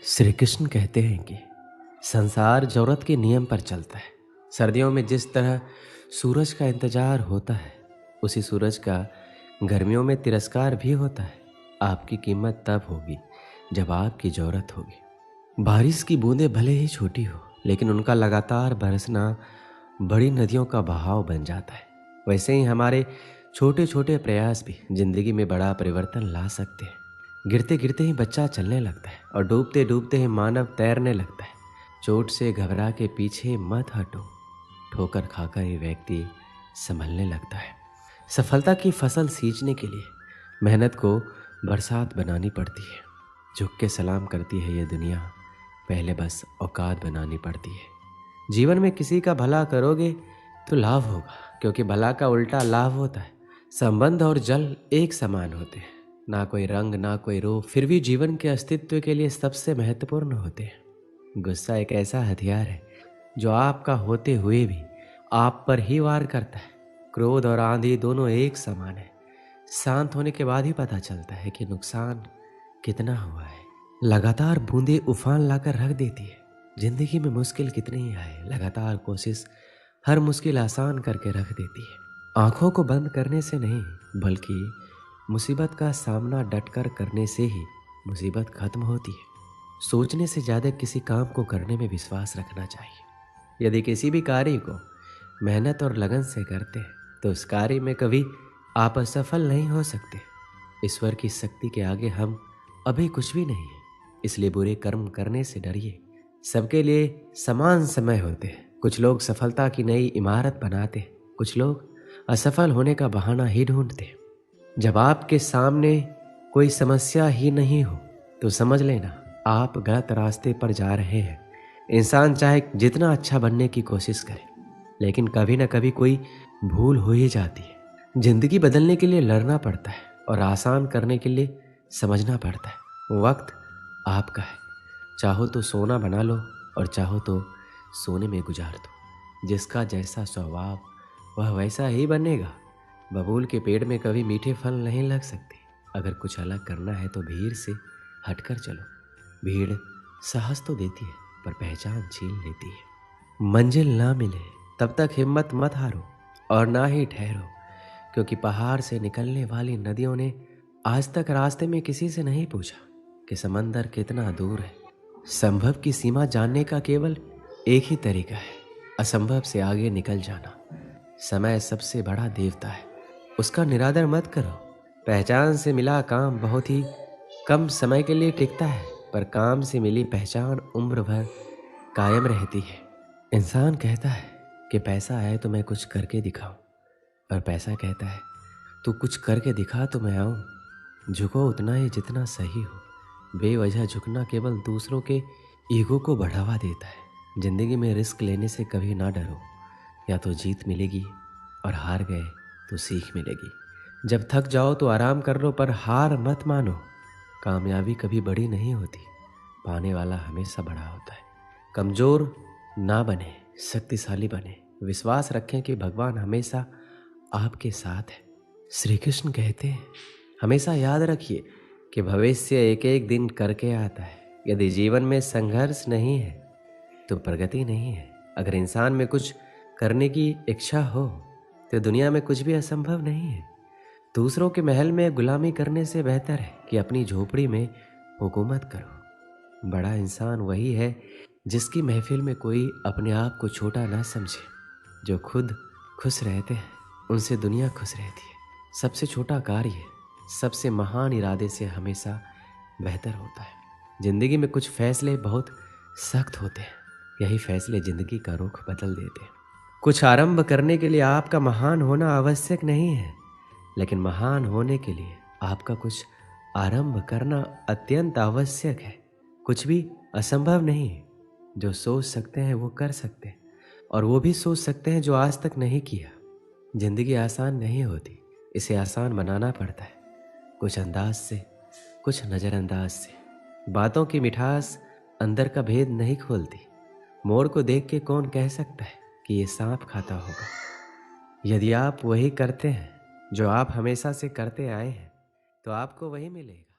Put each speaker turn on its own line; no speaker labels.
श्री कृष्ण कहते हैं कि संसार जरूरत के नियम पर चलता है। सर्दियों में जिस तरह सूरज का इंतजार होता है, उसी सूरज का गर्मियों में तिरस्कार भी होता है। आपकी कीमत तब होगी जब आपकी जरूरत होगी। बारिश की बूंदें भले ही छोटी हो, लेकिन उनका लगातार बरसना बड़ी नदियों का बहाव बन जाता है। वैसे ही हमारे छोटे छोटे प्रयास भी जिंदगी में बड़ा परिवर्तन ला सकते हैं। गिरते गिरते ही बच्चा चलने लगता है और डूबते डूबते ही मानव तैरने लगता है। चोट से घबरा के पीछे मत हटो, ठोकर खाकर ये व्यक्ति संभलने लगता है। सफलता की फसल सींचने के लिए मेहनत को बरसात बनानी पड़ती है। झुक के सलाम करती है ये दुनिया, पहले बस औकात बनानी पड़ती है। जीवन में किसी का भला करोगे तो लाभ होगा, क्योंकि भला का उल्टा लाभ होता है। संबंध और जल एक समान होते हैं, ना कोई रंग ना कोई रूप, फिर भी जीवन के अस्तित्व के लिए सबसे महत्वपूर्ण होते हैं। गुस्सा एक ऐसा हथियार है जो आपका होते हुए भी आप पर ही वार करता है। क्रोध और आंधी दोनों एक समान है। शांत होने के बाद ही पता चलता है कि नुकसान कितना हुआ है। लगातार बूंदे उफान लाकर रख देती है। जिंदगी में मुश्किल कितनी ही आए, लगातार कोशिश हर मुश्किल आसान करके रख देती है। आंखों को बंद करने से नहीं, बल्कि मुसीबत का सामना डटकर करने से ही मुसीबत खत्म होती है। सोचने से ज़्यादा किसी काम को करने में विश्वास रखना चाहिए। यदि किसी भी कार्य को मेहनत और लगन से करते हैं तो उस कार्य में कभी आप असफल नहीं हो सकते। ईश्वर की शक्ति के आगे हम अभी कुछ भी नहीं है, इसलिए बुरे कर्म करने से डरिए। सबके लिए समान समय होते हैं। कुछ लोग सफलता की नई इमारत बनाते हैं, कुछ लोग असफल होने का बहाना ही ढूंढते हैं। जब आपके सामने कोई समस्या ही नहीं हो तो समझ लेना आप गलत रास्ते पर जा रहे हैं। इंसान चाहे जितना अच्छा बनने की कोशिश करे, लेकिन कभी ना कभी कोई भूल हो ही जाती है। जिंदगी बदलने के लिए लड़ना पड़ता है और आसान करने के लिए समझना पड़ता है। वक्त आपका है, चाहो तो सोना बना लो और चाहो तो सोने में गुजार दो। जिसका जैसा स्वभाव वह वैसा ही बनेगा। बबूल के पेड़ में कभी मीठे फल नहीं लग सकते। अगर कुछ अलग करना है तो भीड़ से हटकर चलो। भीड़ साहस तो देती है, पर पहचान छीन लेती है। मंजिल ना मिले तब तक हिम्मत मत हारो और ना ही ठहरो, क्योंकि पहाड़ से निकलने वाली नदियों ने आज तक रास्ते में किसी से नहीं पूछा कि समंदर कितना दूर है। संभव की सीमा जानने का केवल एक ही तरीका है, असंभव से आगे निकल जाना। समय सबसे बड़ा देवता है, उसका निरादर मत करो। पहचान से मिला काम बहुत ही कम समय के लिए टिकता है, पर काम से मिली पहचान उम्र भर कायम रहती है। इंसान कहता है कि पैसा है तो मैं कुछ करके दिखाऊं, और पैसा कहता है तू कुछ करके दिखा तो मैं आऊं। झुको उतना ही जितना सही हो। बेवजह झुकना केवल दूसरों के ईगो को बढ़ावा देता है। जिंदगी में रिस्क लेने से कभी ना डरो, या तो जीत मिलेगी और हार गए तो सीख मिलेगी। जब थक जाओ तो आराम कर लो, पर हार मत मानो। कामयाबी कभी बड़ी नहीं होती, पाने वाला हमेशा बड़ा होता है। कमजोर ना बने, शक्तिशाली बने। विश्वास रखें कि भगवान हमेशा आपके साथ है। श्री कृष्ण कहते हैं हमेशा याद रखिए कि भविष्य एक एक दिन करके आता है। यदि जीवन में संघर्ष नहीं है तो प्रगति नहीं है। अगर इंसान में कुछ करने की इच्छा हो तो दुनिया में कुछ भी असंभव नहीं है। दूसरों के महल में गुलामी करने से बेहतर है कि अपनी झोपड़ी में हुकूमत करो। बड़ा इंसान वही है जिसकी महफिल में कोई अपने आप को छोटा ना समझे। जो खुद खुश रहते हैं उनसे दुनिया खुश रहती है। सबसे छोटा कार्य सबसे महान इरादे से हमेशा बेहतर होता है। जिंदगी में कुछ फैसले बहुत सख्त होते हैं, यही फैसले जिंदगी का रुख बदल देते हैं। कुछ आरंभ करने के लिए आपका महान होना आवश्यक नहीं है, लेकिन महान होने के लिए आपका कुछ आरंभ करना अत्यंत आवश्यक है। कुछ भी असंभव नहीं है। जो सोच सकते हैं वो कर सकते हैं, और वो भी सोच सकते हैं जो आज तक नहीं किया। जिंदगी आसान नहीं होती, इसे आसान बनाना पड़ता है। कुछ अंदाज से, कुछ नज़रअंदाज से। बातों की मिठास अंदर का भेद नहीं खोलती। मोर को देख के कौन कह सकता है कि ये सांप खाता होगा। यदि आप वही करते हैं जो आप हमेशा से करते आए हैं तो आपको वही मिलेगा।